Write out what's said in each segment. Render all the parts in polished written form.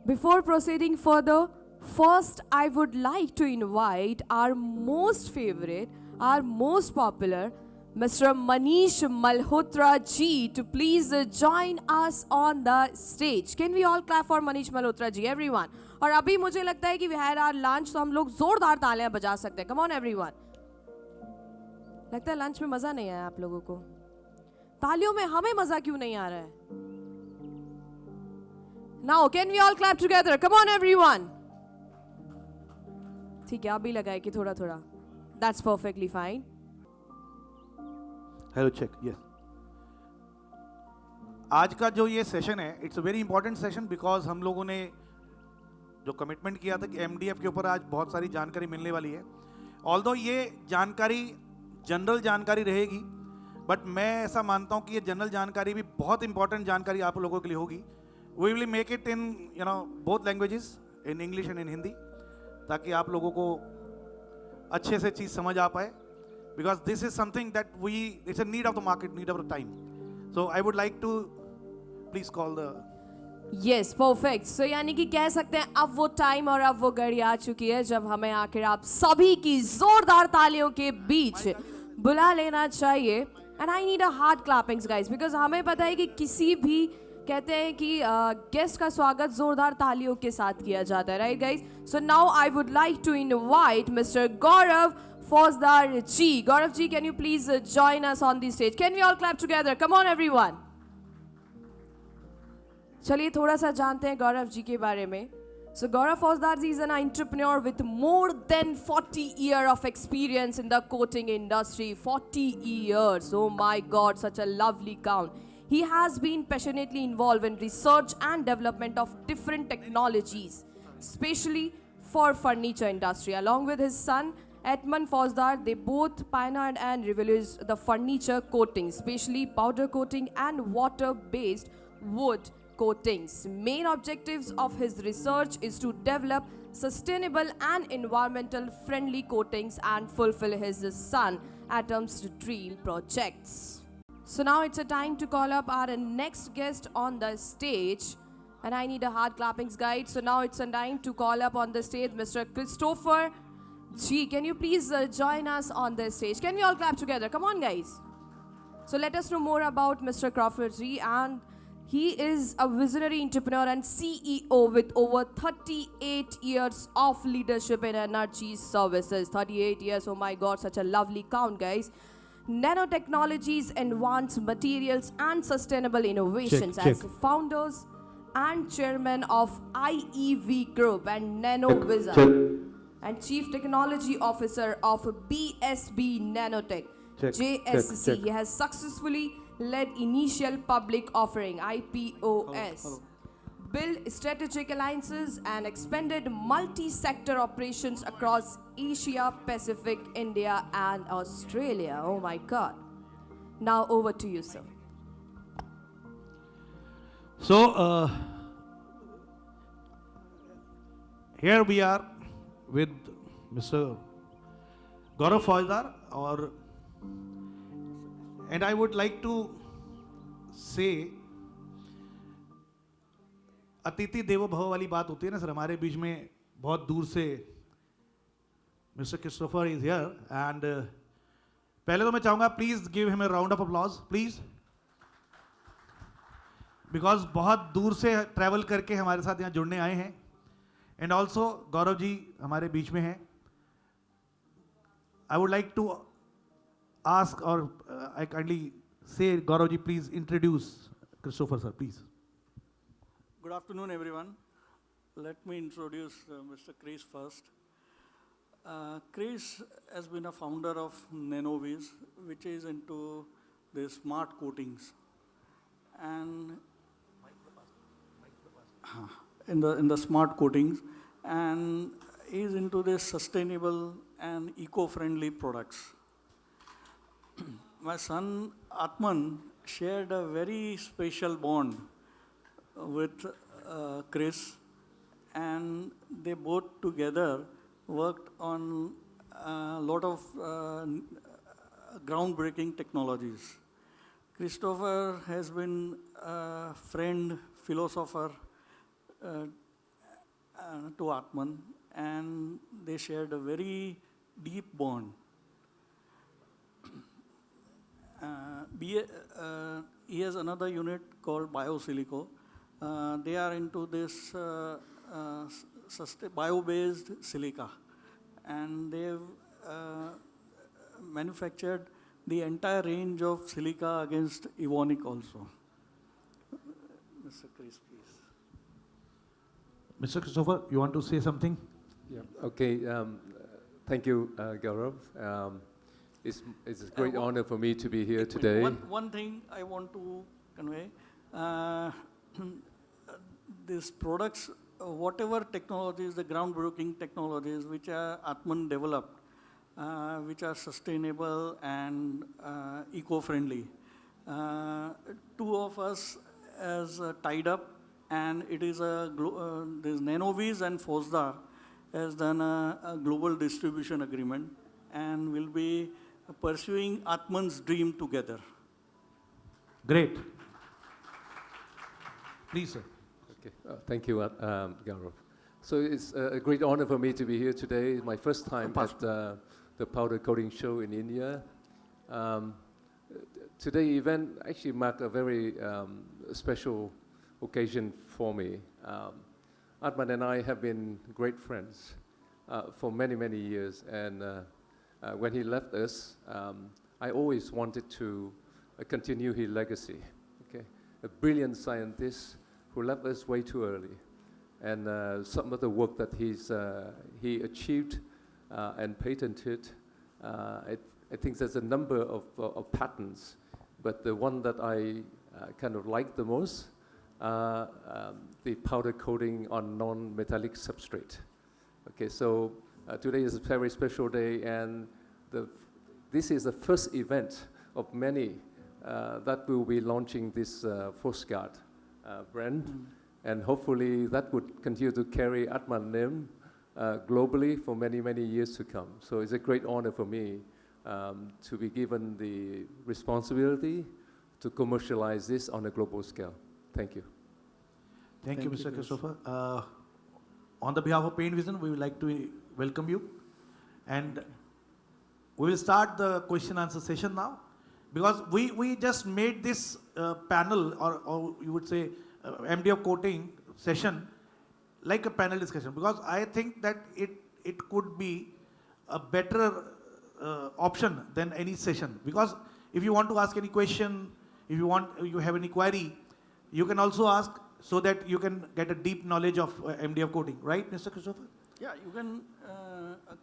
Before proceeding further, first I would like to invite our most favorite, our most popular, Mr. Manish Malhotra ji to please join us on the stage. Can we all clap for Manish Malhotra ji, everyone? और अभी मुझे लगता है कि we had our lunch, तो हम लोग जोरदार तालियां बजा सकते हैं. Come on everyone. लगता है लंच में मजा नहीं आया आप लोगों को. तालियों में हमें मजा क्यों नहीं आ रहा है? Now, can we all clap together? Come on, everyone. ठीक है, आप भी लगाए कि थोड़ा थोड़ा. That's perfectly fine. Hello check yes आज का जो ये सेशन है it's a very important session because हम लोगों ने जो कमिटमेंट किया था कि एमडीएफ के ऊपर आज बहुत सारी जानकारी मिलने वाली है ऑल्दो ये जानकारी जनरल जानकारी रहेगी बट मैं ऐसा मानता हूँ कि ये जनरल जानकारी भी बहुत इंपॉर्टेंट जानकारी आप लोगों के लिए होगी we will make it in both languages in English and in Hindi ताकि आप लोगों को अच्छे से चीज़ समझ आ पाए because this is something that it's a need of the market, need of the time. So I would like to please call the Yes, perfect. So यानी कि कह सकते हैं अब वो टाइम और अब वो घड़ी आ चुकी है जब हमें आखिर आप सभी की जोरदार तालियों के बीच बुला लेना चाहिए. And I need a hard clappings guys because हमें पता है कि किसी भी कहते हैं कि गेस्ट का स्वागत जोरदार तालियों के साथ किया जाता है, right guys? So now I would like to invite Mr. Gaurav Fozgaurd ji. Gaurav ji, can you please join us on the stage? Can we all clap together? Come on everyone. चलिए थोड़ा सा जानते हैं गौरव जी के बारे में. So Gaurav Fozgaurd ji is an entrepreneur with more than 40 years of experience in the coating industry. 40 years. Oh my God, such a lovely count. He has been passionately involved in research and development of different technologies, especially for furniture industry. Along with his son, Edmund Fozgaurd, they both pioneered and revolutionized the furniture coating, especially powder coating and water-based wood coatings. Main objectives of his research is to develop sustainable and environmental friendly coatings and fulfill his son Atom's dream projects. So now it's a time to call up our next guest on the stage. And I need a hard clappings guide. So now it's a time to call up on the stage Mr. Christopher G. Can you please join us on the stage? Can we all clap together? Come on guys. So let us know more about Mr. Crawford G. And he is a visionary entrepreneur and CEO with over 38 years of leadership in energy services. 38 years, oh my God, such a lovely count guys. Nanotechnologies, advanced materials and sustainable innovations as founders and chairman of IEV Group and NanoVision and Chief Technology Officer of BSB Nanotech, JSC. He has successfully led initial public offering, IPOS, built strategic alliances and expanded multi-sector operations across Asia, Pacific, India and Australia. Oh my God. Now over to you, sir. So here we are with Mr. Gaurav Fozgaurd, and I would like to say अतिथि देवो भव वाली बात होती है ना sir. हमारे बीच में बहुत दूर से mister Christopher is here and पहले तो मैं चाहूंगा please give him a round of applause please because बहुत दूर से ट्रैवल करके हमारे साथ यहाँ जुड़ने आए हैं. एंड ऑल्सो गौरव जी हमारे बीच में हैं. I would like to ask और I kindly say Gaurav ji please introduce Christopher sir please. Good afternoon, everyone. Let me introduce Mr. Chris first. Chris has been a founder of NanoViz, which is into the smart coatings, and in the smart coatings, and is into the sustainable and eco-friendly products. My son Atman shared a very special bond with Chris, and they both together worked on a lot of groundbreaking technologies. Christopher has been a friend, philosopher, to Atman, and they shared a very deep bond. He has another unit called Biosilico. They are into this bio-based silica, and they've manufactured the entire range of silica against Evonik also. Mr. Chris, please. Mr. Christopher, you want to say something? Yeah. Okay. Thank you, Gaurav. It's a great honor for me to be here today. One thing I want to convey, these products, whatever technologies, the groundbreaking technologies which are Atman developed, which are sustainable and eco-friendly. Two of us as tied up, and it is this Nanoviz and Fozgaurd has done a global distribution agreement, and will be pursuing Atman's dream together. Great. Please, sir. Okay. Thank you, Gaurav. So it's a great honor for me to be here today. It's my first time at the powder coating show in India. Today's event actually marked a very special occasion for me. Atman and I have been great friends for many, many years, and when he left us, I always wanted to continue his legacy. Okay, a brilliant scientist who left us way too early, and some of the work that he achieved and patented. I think there's a number of patents, but the one that I kind of like the most, the powder coating on non-metallic substrate. Okay, so today is a very special day, and this is the first event of many that will be launching this Fozgaurd brand, and hopefully that would continue to carry Atman name globally for many, many years to come. So it's a great honor for me to be given the responsibility to commercialize this on a global scale. Thank you. Thank you, Mr. Christopher. On the behalf of Paint Vision, we would like to welcome you. And we will start the question answer session now. Because we just made this panel, or you would say MDF coating session, like a panel discussion. Because I think that it could be a better option than any session. Because if you want to ask any question, if you have any query, you can also ask, so that you can get a deep knowledge of MDF coating, right, Mr. Christopher? Yeah, you can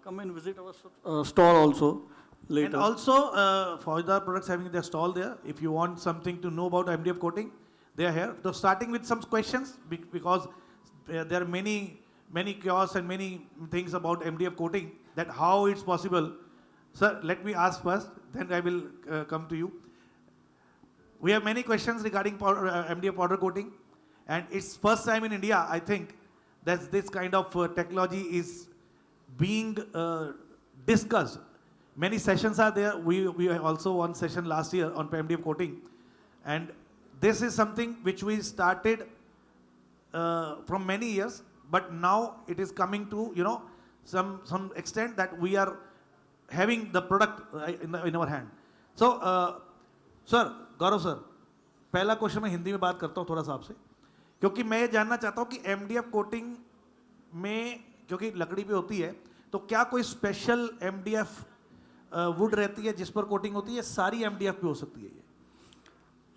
come and visit our store also later. And also, Fozgaurd products having their stall there. If you want something to know about MDF coating, they are here. So starting with some questions, because there are many chaos and many things about MDF coating, that how it's possible. Sir, let me ask first, then I will come to you. We have many questions regarding MDF powder coating. And it's first time in India, I think, that this kind of technology is being discussed. Many sessions are there. We also one session last year on MDF coating. And this is something which we started from many years, but now it is coming to, some extent that we are having the product in our hand. So, sir, Gaurav sir, पहला question मैं हिंदी में बात करता हूँ थोड़ा सा आपसे, क्योंकि मैं ये जानना चाहता हूँ कि MDF कोटिंग में, क्योंकि लकड़ी पे होती है, तो क्या कोई स्पेशल MDF वुड रहती है जिस पर कोटिंग होती है, सारी MDF पे हो सकती है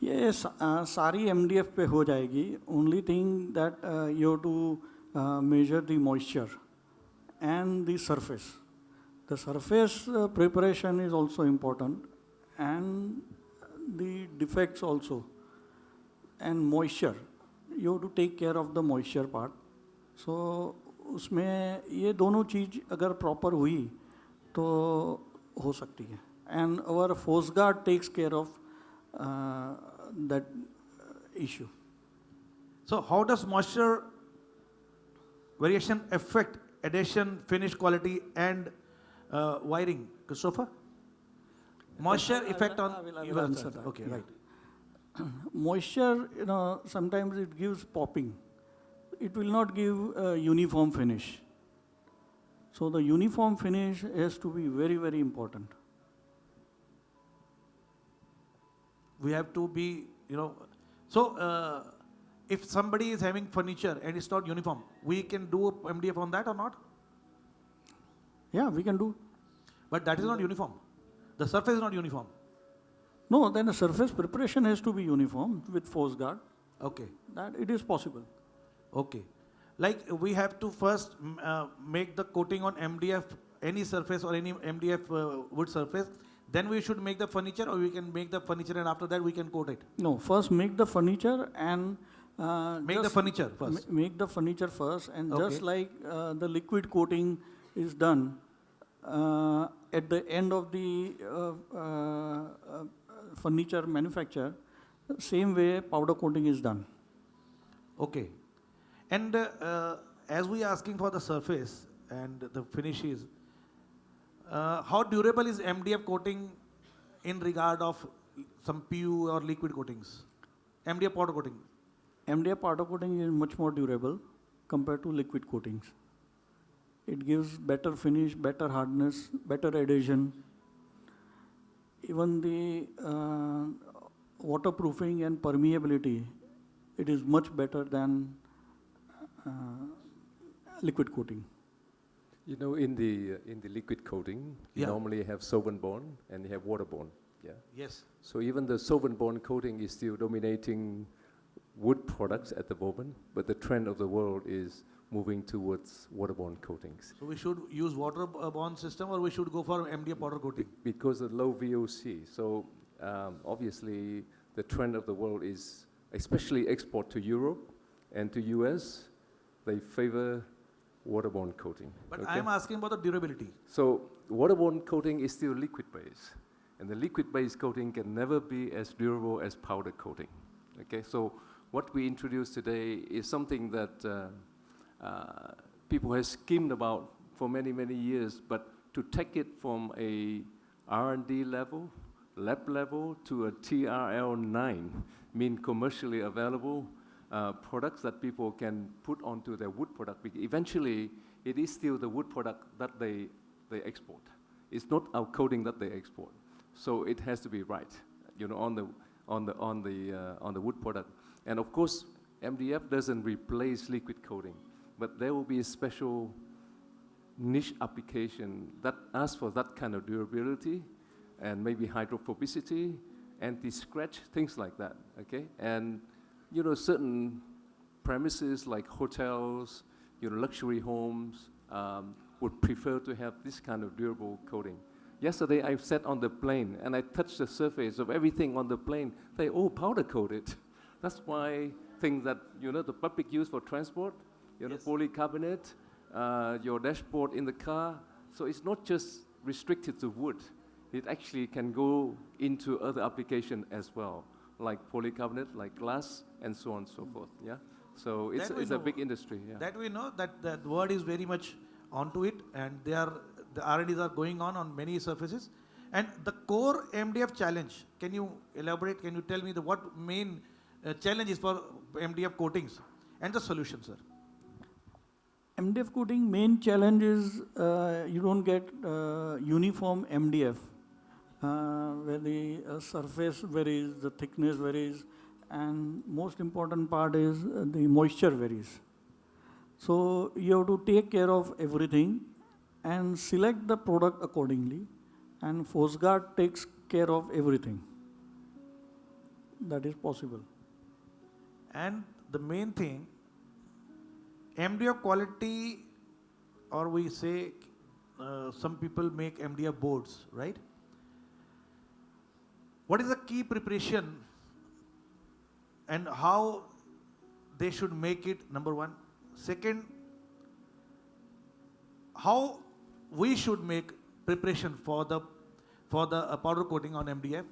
ये सारी MDF पे हो जाएगी. Only thing that you have to measure the moisture and the surface. The surface preparation is also important, and the defects also, and moisture. You have to take care of the moisture part. So उसमें ये दोनों चीज़ अगर proper हुई तो हो सकती है. And our Fozgaurd takes care of that issue. So how does moisture variation affect adhesion, finish quality, and wiring, Christopher? Moisture effect on. I will answer that. Okay, Yeah. right. Moisture, sometimes it gives popping. it will not give a uniform finish. So the uniform finish has to be very, very important. We have to be, so if somebody is having furniture and it's not uniform, we can do MDF on that or not? Yeah, we can do. But that is not uniform. The surface is not uniform. No, then the surface preparation has to be uniform with Fozgaurd. Okay. That it is possible. Okay. Like we have to first make the coating on MDF, any surface or any MDF wood surface. Then we should make the furniture, or we can make the furniture and after that we can coat it. No, first make the furniture and Make the furniture first. Make the furniture first, and Okay. just like the liquid coating is done at the end of the furniture manufacture, same way powder coating is done. Okay. And as we are asking for the surface and the finishes, how durable is MDF coating in regard of some PU or liquid coatings? MDF powder coating. MDF powder coating is much more durable compared to liquid coatings. It gives better finish, better hardness, better adhesion. Even the waterproofing and permeability, it is much better than liquid coating. You know, in the liquid coating, you Yeah. normally have solvent-borne and you have waterborne. Yeah. Yes. So even the solvent-borne coating is still dominating wood products at the moment, but the trend of the world is moving towards waterborne coatings So we should use waterborne system, or we should go for MDF powder coating? because of low VOC. So obviously, the trend of the world is, especially export to Europe and to US, they favor waterborne coating. But okay? I am asking about the durability. So waterborne coating is still liquid-based, and the liquid-based coating can never be as durable as powder coating. Okay, so what we introduced today is something that people have schemed about for many, many years, but to take it from a R&D level, lab level, to a TRL9, mean commercially available products that people can put onto their wood product. Eventually, it is still the wood product that they export. It's not our coating that they export. So it has to be right, you know, on the wood product. And of course, MDF doesn't replace liquid coating, but there will be a special niche application that asks for that kind of durability and maybe hydrophobicity, anti-scratch, things like that, okay? And, you know, certain premises like hotels, you know, luxury homes would prefer to have this kind of durable coating. Yesterday, I sat on the plane and I touched the surface of everything on the plane. They all powder coated. That's why things that, you know, the public use for transport, you know, polycarbonate, your dashboard in the car. So it's not just restricted to wood. It actually can go into other application as well, like polycarbonate, like glass, and so on and so forth, yeah? So it's a big industry, yeah. That we know, that word is very much onto it, and the R&Ds are going on many surfaces. And the core MDF challenge, can you elaborate, can you tell me what main challenge is for MDF coatings and the solution, sir? MDF coating main challenge is you don't get uniform MDF where the surface varies, the thickness varies, and most important part is the moisture varies. So you have to take care of everything and select the product accordingly, and Fozgaurd takes care of everything. That is possible. And the main thing, MDF quality, or we say some people make MDF boards, right? What is the key preparation and how they should make it, number one? Second, how we should make preparation for the powder coating on MDF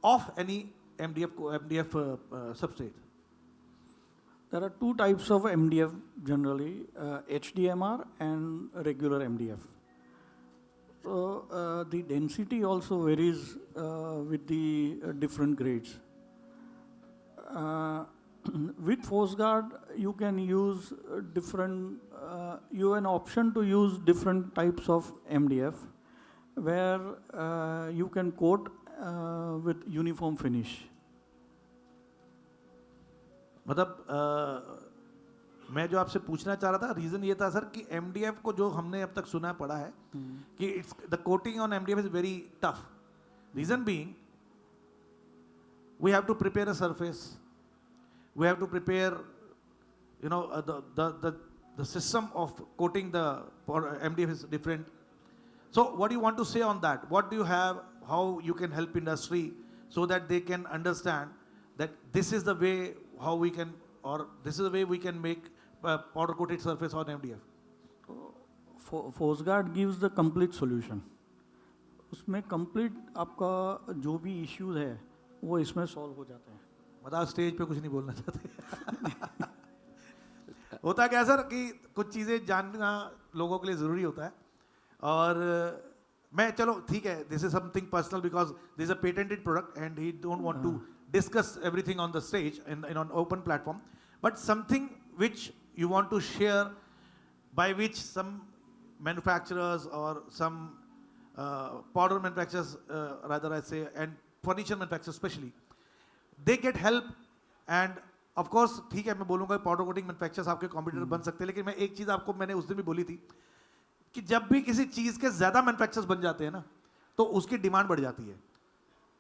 of any MDF substrate? There are two types of MDF generally, HDMR and regular MDF. So the density also varies with the different grades. with Fozgaurd, you can use you have an option to use different types of MDF, where you can coat with uniform finish. मतलब मैं जो आपसे पूछना चाह रहा था, reason ये था सर कि MDF को जो हमने अब तक सुना पड़ा है कि it's the coating on MDF is very tough. Reason being we have to prepare a surface, we have to prepare, you know, the system of coating the MDF is different. So what do you want to say on that? What do you have, how you can help industry so that they can understand that this is the way how we can, or this is the way we can make powder coated surface on MDF? Fozgaurd gives the complete solution. उसमें complete आपका जो भी issues है वो इसमें solve हो जाते हैं. मतलब स्टेज पे कुछ नहीं बोलना चाहते. होता क्या सर कि कुछ चीज़ें जानना लोगों के लिए ज़रूरी होता है, और मैं चलो ठीक है, this is something personal because this a patented product and he don't want to discuss everything on the stage in an open platform, but something which you want to share, by which some manufacturers or some powder manufacturers, rather I say, and furniture manufacturers especially, they get help. And of course ठीक है, मैं बोलूँगा powder coating manufacturers आपके competitor बन सकते हैं, लेकिन मैं एक चीज़ आपको मैंने उस दिन भी बोली थी कि जब भी किसी चीज़ के ज़्यादा मैन्युफैक्चरर्स बन जाते हैं ना, तो उसकी डिमांड बढ़ जाती है.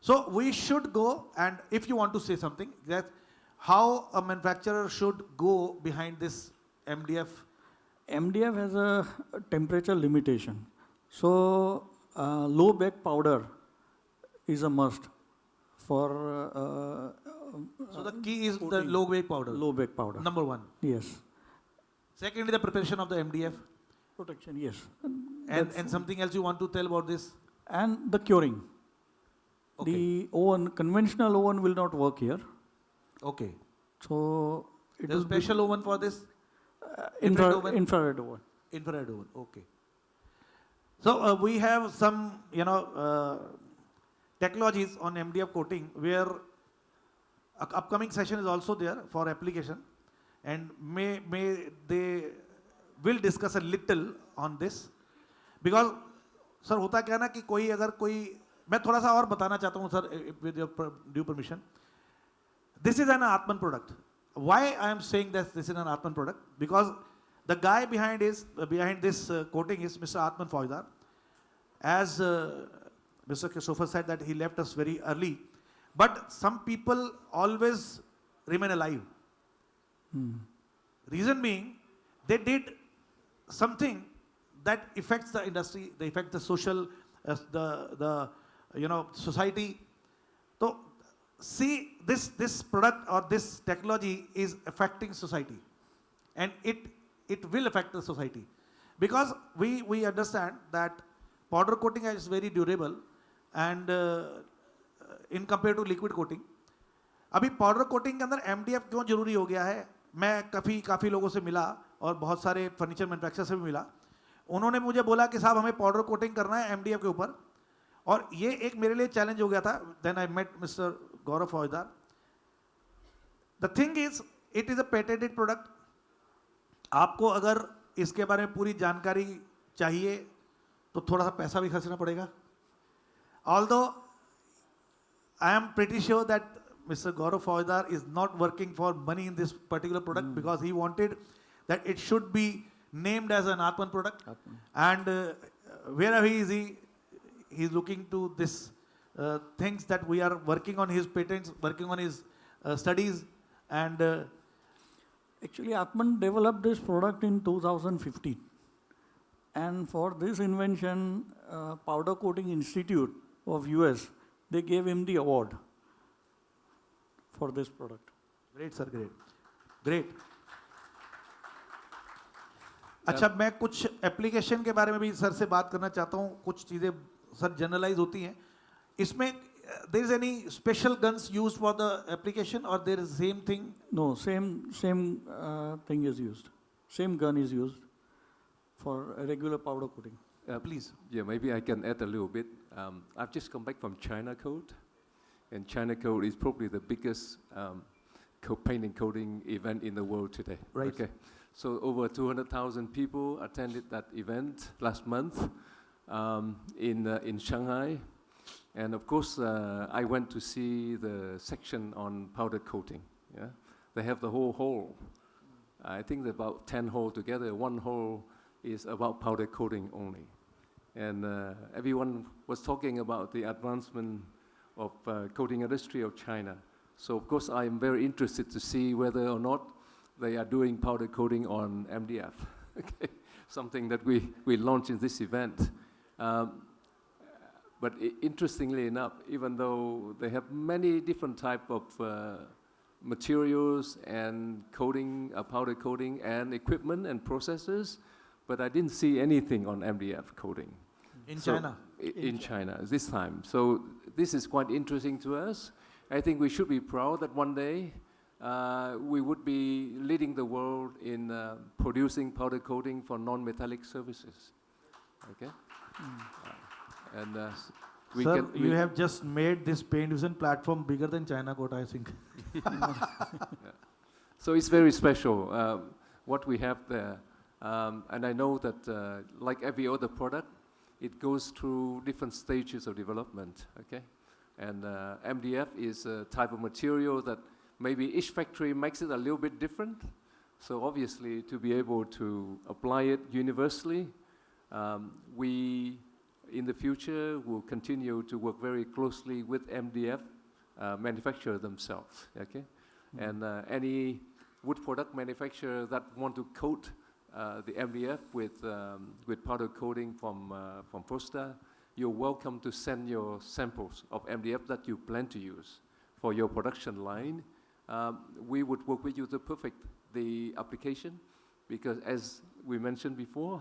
So we should go, and if you want to say something, that how a manufacturer should go behind this MDF. MDF has a temperature limitation, so low bake powder is a must for. So the key is the low bake powder. Low bake powder. Number one. Yes. Secondly, the preparation of the MDF. Protection. Yes. And something else you want to tell about this? And the curing. Okay. The oven, conventional oven will not work here. Okay. So it There's is a special oven for this? infrared oven? Infrared oven. Infrared oven. Okay. So we have some, technologies on MDF coating where upcoming session is also there for application, and may they will discuss a little on this, because sir होता क्या ना कि कोई अगर कोई, मैं थोड़ा सा और बताना चाहता हूँ sir, with your due permission. This is an Atman product. Why I am saying that this is an Atman product? Because the guy behind this coating is Mr. Atman Fozgaurd. As Mr. Christopher said that he left us very early, but some people always remain alive. Reason being, they did something that affects the industry, they affect the social, the society. So see, this product or this technology is affecting society, and it will affect the society, because we understand that powder coating is very durable, and in compared to liquid coating. अभी powder coating के अंदर MDF क्यों जरूरी हो गया है? मैं काफ़ी लोगों से मिला और बहुत सारे फर्नीचर मैन्युफैक्चरर से भी मिला. उन्होंने मुझे बोला कि साहब हमें पाउडर कोटिंग करना है MDF के ऊपर, और ये एक मेरे लिए चैलेंज हो गया था. देन आई मेट मिस्टर गौरव फौजदार. The thing is, it is a patented product. आपको अगर इसके बारे में पूरी जानकारी चाहिए तो थोड़ा सा पैसा भी खर्चना पड़ेगा. Although I am pretty sure that Mr. Gaurav Fozgaurd is not working for money in this particular product, because he wanted that it should be named as an Atman product. And wherever he is, he is looking to this things that we are working on his patents, working on his studies, and actually Atman developed this product in 2015, and for this invention, Powder Coating Institute of US, they gave him the award for this product. Great sir, great. अच्छा, मैं कुछ application के बारे में भी sir से बात करना चाहता हूँ. कुछ चीज़ें सर जनरलाइज होती हैं इसमें. there is any special guns used for the application, or there is same thing? No, same thing is used. Same gun is used for a regular powder coating. Please. Yeah, maybe I can add a little bit. I've just come back from China Code, and China Code is probably the biggest paint and coating event in the world today. Right. Okay. So over 200,000 people attended that event last month in Shanghai. And of course, I went to see the section on powder coating. Yeah? They have the whole hall. I think about 10 halls together. One hall is about powder coating only. And everyone was talking about the advancement of coating industry of China. So of course, I'm very interested to see whether or not they are doing powder coating on MDF. Okay, something that we launched in this event. But interestingly enough, even though they have many different type of materials and coating, powder coating and equipment and processes, but I didn't see anything on MDF coating. In China? In China this time. So this is quite interesting to us. I think we should be proud that one day we would be leading the world in producing powder coating for non-metallic surfaces. Okay? And Sir, you have just made this paint fusion platform bigger than China Coat, I think. Yeah. So it's very special what we have there. And I know that like every other product, it goes through different stages of development, okay? And MDF is a type of material that maybe each factory makes it a little bit different. So obviously, to be able to apply it universally, we, in the future, will continue to work very closely with MDF manufacturers themselves, okay? And any wood product manufacturer that want to coat the MDF with powder coating from Fozgaurd, you're welcome to send your samples of MDF that you plan to use for your production line. We would work with you to perfect the application, because as we mentioned before,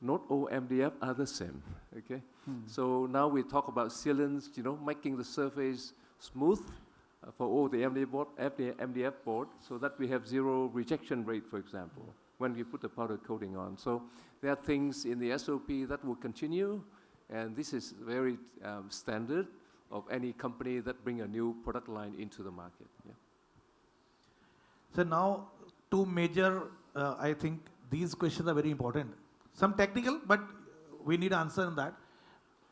not all MDF are the same, okay? So now we talk about sealants, you know, making the surface smooth for all the MDF board, so that we have zero rejection rate, for example, when we put the powder coating on. So there are things in the SOP that will continue, and this is very standard of any company that bring a new product line into the market. Yeah. So now, two major, I think these questions are very important. Some technical, but we need answer in that.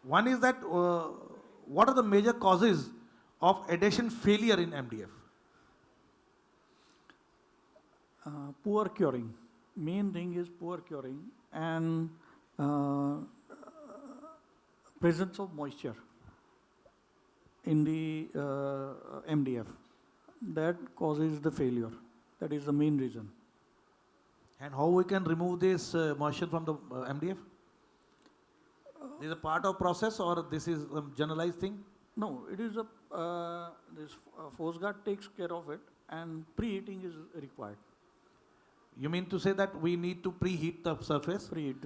One is that, what are the major causes of adhesion failure in MDF? Poor curing. Main thing is poor curing and presence of moisture in the MDF. That causes the failure. That is the main reason. And how we can remove this moisture from the MDF? This is a part of process, or this is a generalized thing? No, it is this Fozgaurd takes care of it, and preheating is required. You mean to say that we need to preheat the surface Preheat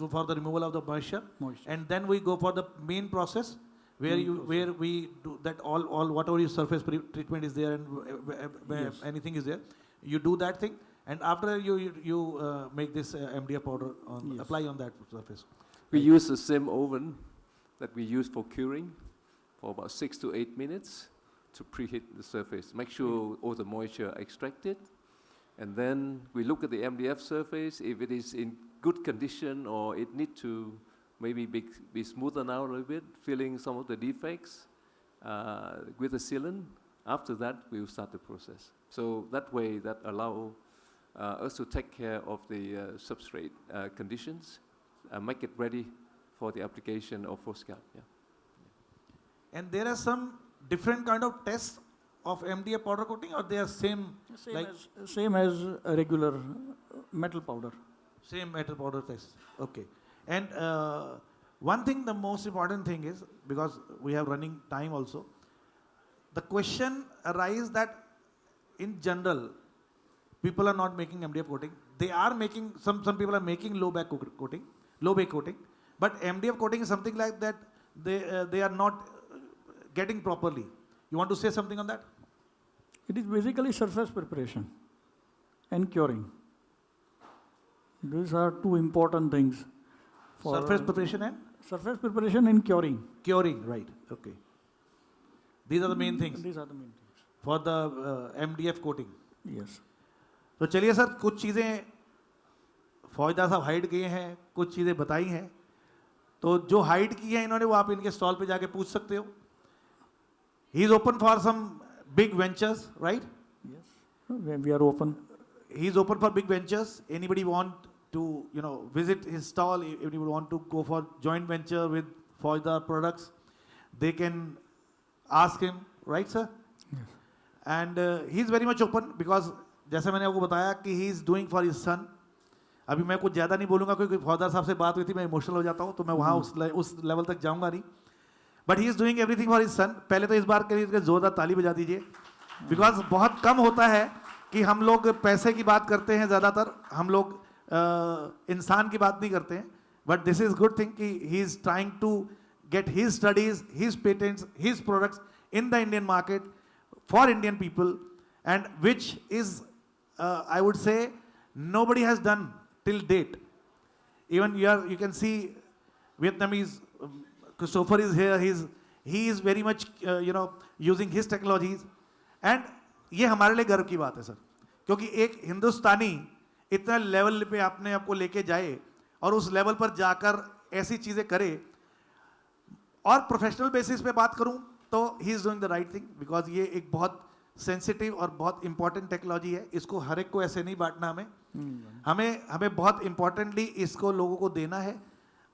for the removal of the moisture, and then we go for the main process where we do that all whatever your surface treatment is there and anything is there, you do that thing, and after you make this MDF powder apply on that surface. We use the same oven that we use for curing for about 6 to 8 minutes to preheat the surface. Make sure all the moisture extracted. And then we look at the MDF surface. If it is in good condition or it need to maybe be smoothened out a little bit, filling some of the defects with a sealant. After that, we will start the process. So that way, that allow us to take care of the substrate conditions and make it ready for the application of Fozgaurd. Yeah. And there are some different kind of tests of MDF powder coating, or they are same as a regular metal powder. Same metal powder test. Okay. And one thing, the most important thing is, because we have running time also, the question arises that in general, people are not making MDF coating. They are making, some people are making low bay coating, but MDF coating is something like that they are not getting properly. You want to say something on that? It is basically surface preparation and curing. These are two important things. For surface preparation and? Surface preparation and curing. Curing, right. Okay. These are the main things. These are the main things. for the MDF coating. Yes. तो चलिए sir, कुछ चीज़ें फौजदार साहब hide किए हैं, कुछ चीज़ें बताई हैं, तो जो हाइड की हैं इन्होंने वो आप इनके स्टॉल पे जाके पूछ सकते हो. He is open for some big ventures, right? Yes. We are open. He is open for big ventures. Anybody want to, visit his stall? If anybody want to go for joint venture with Fozgaurd products, they can ask him, right, sir? Yes. And he is very much open because जैसे मैंने आपको बताया कि he is doing for his son. अभी मैं कुछ ज़्यादा नहीं बोलूँगा क्योंकि फौजदार साहब से बात हुई थी, मैं इमोशनल हो जाता हूँ, तो मैं वहाँ उस लेवल तक जाऊँगा नहीं. But he is doing everything for his son. पहले तो इस बार के लिए जोरदार ताली बजा दीजिए, बिकॉज बहुत कम होता है कि हम लोग पैसे की बात करते हैं, ज़्यादातर हम लोग इंसान की बात नहीं करते हैं. But this is good thing कि he is trying to get his studies, his patents, his products in the Indian market for Indian people, and which is I would say nobody has done till date. Even you can see Vietnamese Christopher is here. He is very much using his technologies, and ये हमारे लिए गर्व की बात है sir, क्योंकि एक हिंदुस्तानी इतना लेवल पे अपने आप को लेके जाए और उस लेवल पर जाकर ऐसी चीज़ें करे. और प्रोफेशनल बेसिस पे बात करूं तो he is doing the right thing, because ये एक बहुत सेंसिटिव और बहुत इंपॉर्टेंट टेक्नोलॉजी है. इसको हर एक को ऐसे नहीं बांटना, हमें बहुत इंपॉर्टेंटली इसको लोगों को देना है.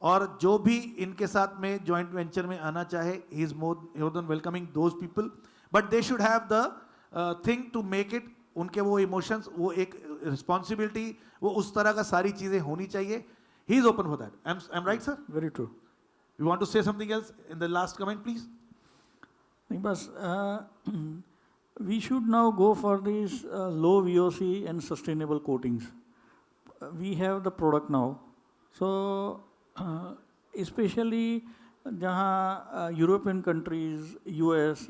और जो भी इनके साथ में जॉइंट वेंचर में आना चाहे, he is more than welcoming those people, but they should have the thing to make it. उनके वो इमोशंस, वो एक रिस्पॉन्सिबिलिटी, वो उस तरह का सारी चीज़ें होनी चाहिए. He is open for that. I am right sir? Very true. You want to say something else in the last comment please? नहीं, बस we should now go for these low VOC and sustainable coatings. We have the product now. So especially जहाँ European countries, US,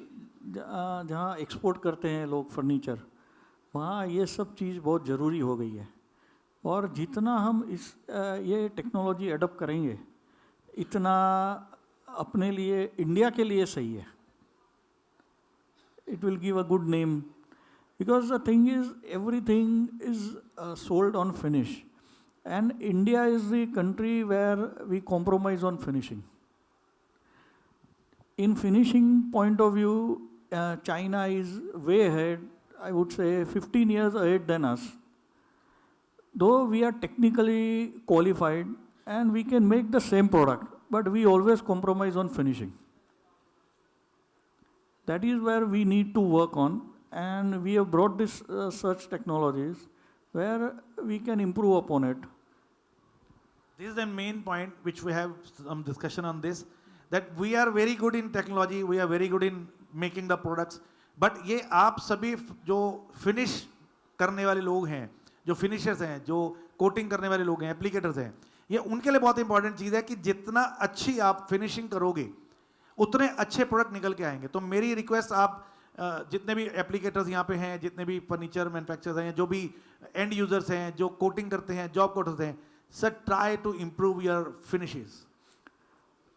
जहाँ export करते हैं लोग furniture, वहाँ ये सब चीज़ बहुत ज़रूरी हो गई है. और जितना हम ये टेक्नोलॉजी अडॉप्ट करेंगे, इतना अपने लिए, इंडिया के लिए सही है. It will give a good name, because the thing is, everything is sold on finish, and India is the country where we compromise on finishing. In finishing point of view, China is way ahead, I would say 15 years ahead than us. Though we are technically qualified and we can make the same product, but we always compromise on finishing. That is where we need to work on, and we have brought this such technologies where we can improve upon it. This is the main point which we have some discussion on this, that we are very good in technology, we are very good in making the products, but ये आप सभी जो finish करने वाले लोग हैं, जो finishers हैं, जो coating करने वाले लोग हैं, applicators हैं, ये उनके लिए बहुत important चीज़ है कि जितना अच्छी आप finishing करोगे उतने अच्छे प्रोडक्ट निकल के आएंगे. तो मेरी रिक्वेस्ट, आप जितने भी एप्लीकेटर्स यहाँ पे हैं, जितने भी फर्नीचर मैन्युफैक्चरर्स हैं, जो भी एंड यूजर्स हैं, जो कोटिंग करते हैं, जॉब कोटर्स हैं, sir try to improve your finishes.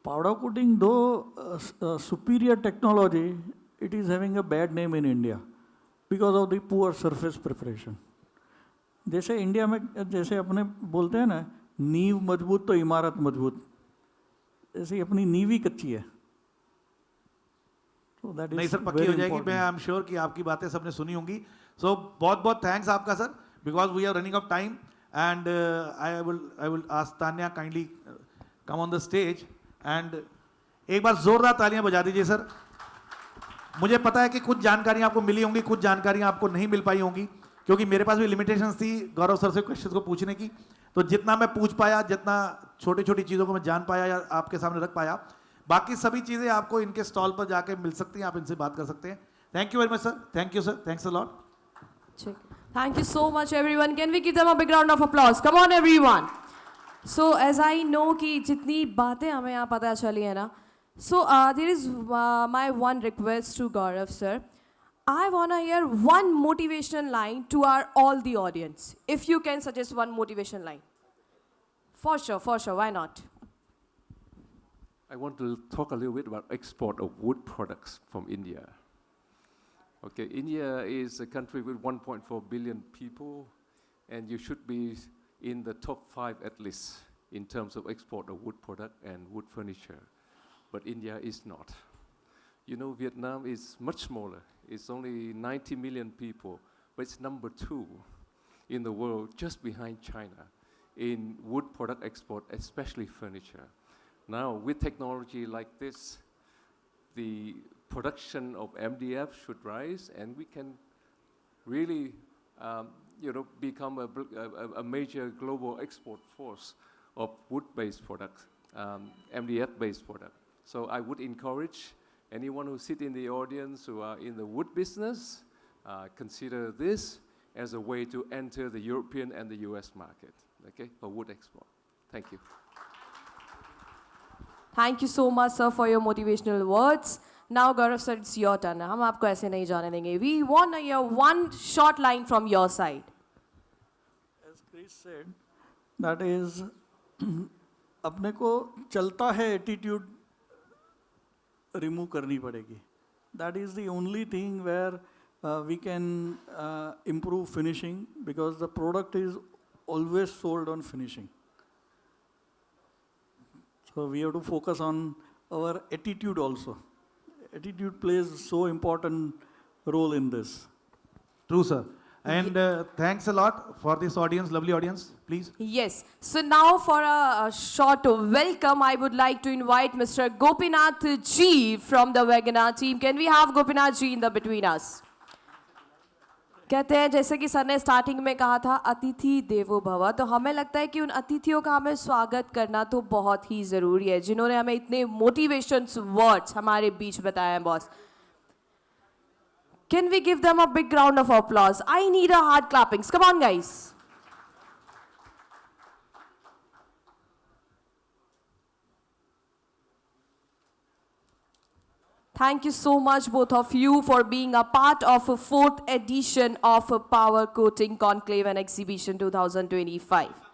Powder coating, though superior technology, it is having a bad name in India because of the poor surface preparation. जैसे India में जैसे अपने बोलते हैं ना, नींव मजबूत तो इमारत मजबूत, ऐसे ही अपनी नींव ही कच्ची है. नहीं सर, पक्की हो जाएगी. मैं आई एम श्योर कि आपकी बातें सबने सुनी होंगी. सो बहुत बहुत थैंक्स आपका sir, because we are running of time, and I will ask Tanya kindly come on the stage, and एक बार जोरदार तालियां बजा दीजिए सर. मुझे पता है कि कुछ जानकारियां आपको मिली होंगी, कुछ जानकारियां आपको नहीं मिल पाई होंगी, क्योंकि मेरे पास भी लिमिटेशंस थी गौरव सर से क्वेश्चन को पूछने की. तो जितना मैं पूछ पाया, जितना छोटी छोटी चीज़ों को मैं जान पाया या आपके सामने रख पाया, बाकी सभी चीज़ें आपको इनके स्टॉल पर जाके मिल सकती हैं, आप इनसे बात कर सकते हैं. Thank you very much sir. Thank you sir. Thanks a lot. Thank you so much everyone. Can we give them a big round of applause? Come on everyone. So as I know कि जितनी बातें हमें यहाँ पता चली है ना, so there is my one request to Gaurav sir. I want to hear one motivation line to our all the audience. If you can suggest one motivation line. For sure, why not? I want to talk a little bit about export of wood products from India. Okay, India is a country with 1.4 billion people, and you should be in the top 5 at least in terms of export of wood product and wood furniture. But India is not. You know, Vietnam is much smaller. It's only 90 million people, but it's number 2 in the world, just behind China, in wood product export, especially furniture. Now, with technology like this, the production of MDF should rise, and we can really, become a major global export force of wood-based products, MDF-based products. So I would encourage anyone who sit in the audience who are in the wood business, consider this as a way to enter the European and the US market, okay, for wood export. Thank you. Thank you so much, sir, for your motivational words. Now, Gaurav sir, it's your turn. हम आपको ऐसे नहीं जाने देंगे. We want to hear one short line from your side. As Chris said, that is, अपने को चलता है attitude remove करनी पड़ेगी. That is the only thing where we can improve finishing, because the product is always sold on finishing. So we have to focus on our attitude also. Attitude plays so important role in this. True, sir. And thanks a lot for this audience, lovely audience, please. Yes. So now for a short welcome, I would like to invite Mr. Gopinath Ji from the Webinar team. Can we have Gopinath Ji in the between us? कहते हैं जैसे कि sir ने starting में कहा था अतिथि देवो भव, तो हमें लगता है कि उन अतिथियों का हमें स्वागत करना तो बहुत ही ज़रूरी है जिन्होंने हमें इतने मोटिवेशंस वर्ड्स हमारे बीच बताए हैं boss. Can we give them a big round of applause? I need a hard clappings. Come on, guys. Thank you so much, both of you, for being a part of a 4th edition of a Power Coating Conclave and Exhibition 2025.